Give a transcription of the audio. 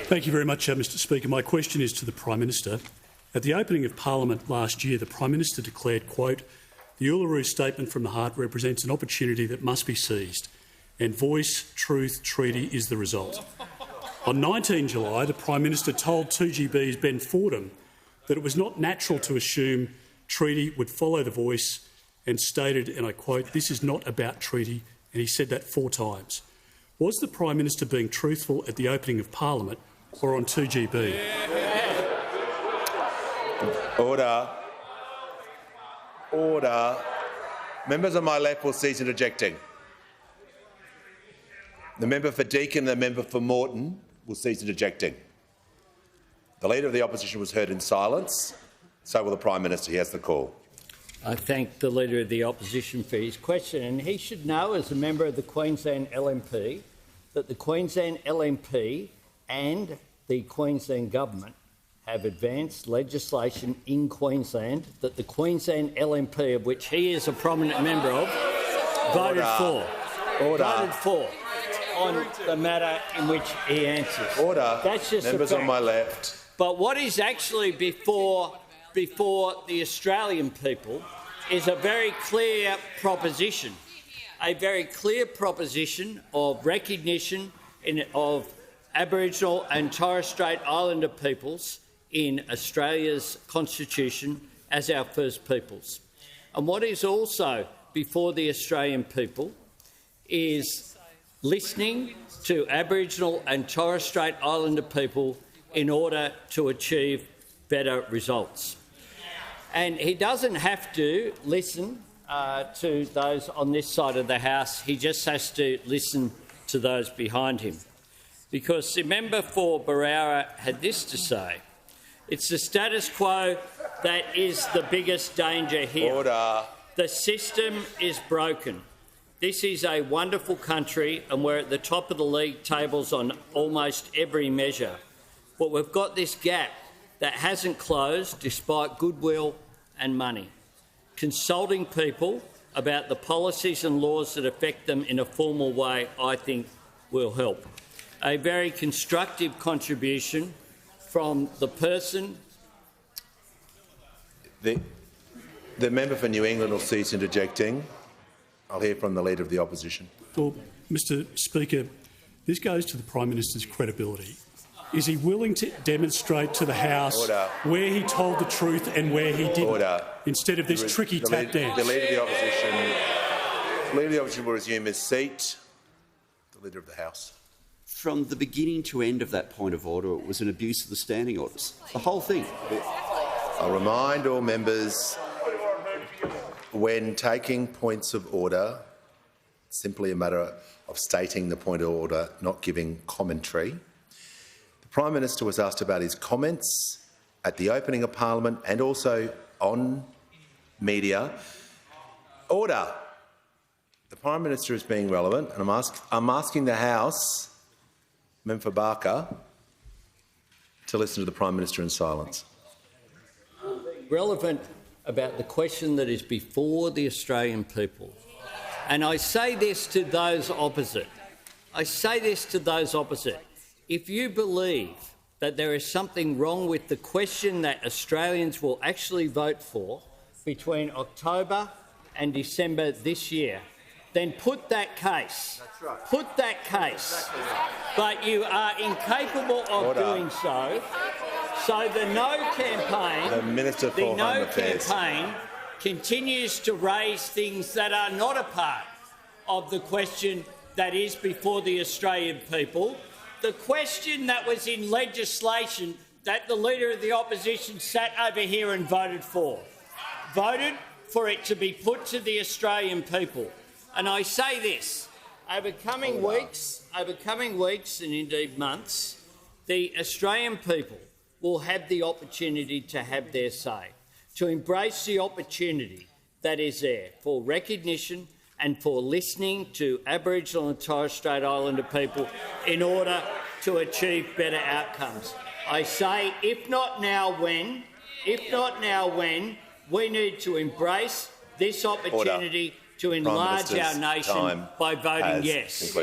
Thank you very much, Mr Speaker. My question is to the Prime Minister. At the opening of Parliament last year, the Prime Minister declared, quote, "The Uluru Statement from the heart represents an opportunity that must be seized, and voice, truth, treaty is the result." On 19 July, the Prime Minister told 2GB's Ben Fordham that it was not natural to assume treaty would follow the voice and stated, and I quote, "This is not about treaty," and he said that 4 times. Was the Prime Minister being truthful at the opening of Parliament or on 2GB? Order. Order. Members on my left will cease interjecting. The member for Deakin and the member for Moreton will cease interjecting. The Leader of the Opposition was heard in silence. So will the Prime Minister. He has the call. I thank the Leader of the Opposition for his question, and he should know, as a member of the Queensland LNP, that the Queensland LNP and the Queensland Government have advanced legislation in Queensland that the Queensland LNP, of which he is a prominent member of, voted for on the matter in which he answers. Order. That's just members on my left. But what is actually before the Australian people is a very clear proposition, of recognition of Aboriginal and Torres Strait Islander peoples in Australia's constitution as our First Peoples. And what is also before the Australian people is listening to Aboriginal and Torres Strait Islander people in order to achieve better results. And he doesn't have to listen to those on this side of the House. He just has to listen to those behind him. Because the member for Barara had this to say: "It's the status quo that is the biggest danger here. Order. The system is broken. This is a wonderful country and we're at the top of the league tables on almost every measure. But we've got this gap that hasn't closed despite goodwill and money. Consulting people about the policies and laws that affect them in a formal way, I think, will help." A very constructive contribution from the person. The member for New England will cease interjecting. I'll hear from the Leader of the Opposition. Well, Mr Speaker, this goes to the Prime Minister's credibility. Is he willing to demonstrate to the House where he told the truth and where he didn't, instead of this tricky tap dance? The Leader of the Opposition will resume his seat. The Leader of the House. From the beginning to end of that point of order, it was an abuse of the standing orders. The whole thing. I'll remind all members, when taking points of order, it's simply a matter of stating the point of order, not giving commentary. The Prime Minister was asked about his comments at the opening of Parliament and also on media. Order. The Prime Minister is being relevant, and I'm asking the House, Member for Barker, to listen to the Prime Minister in silence. Relevant about the question that is before the Australian people. And I say this to those opposite. If you believe that there is something wrong with the question that Australians will actually vote for between October and December this year, then put that case. Put that case. But you are incapable of doing so. So the No campaign, continues to raise things that are not a part of the question that is before the Australian people. The question that was in legislation that the Leader of the Opposition sat over here and voted for it to be put to the Australian people. And I say this, over coming weeks and indeed months, the Australian people will have the opportunity to have their say, to embrace the opportunity that is there for recognition and for listening to Aboriginal and Torres Strait Islander people in order to achieve better outcomes. I say, if not now, when? We need to embrace this opportunity to enlarge our nation by voting yes.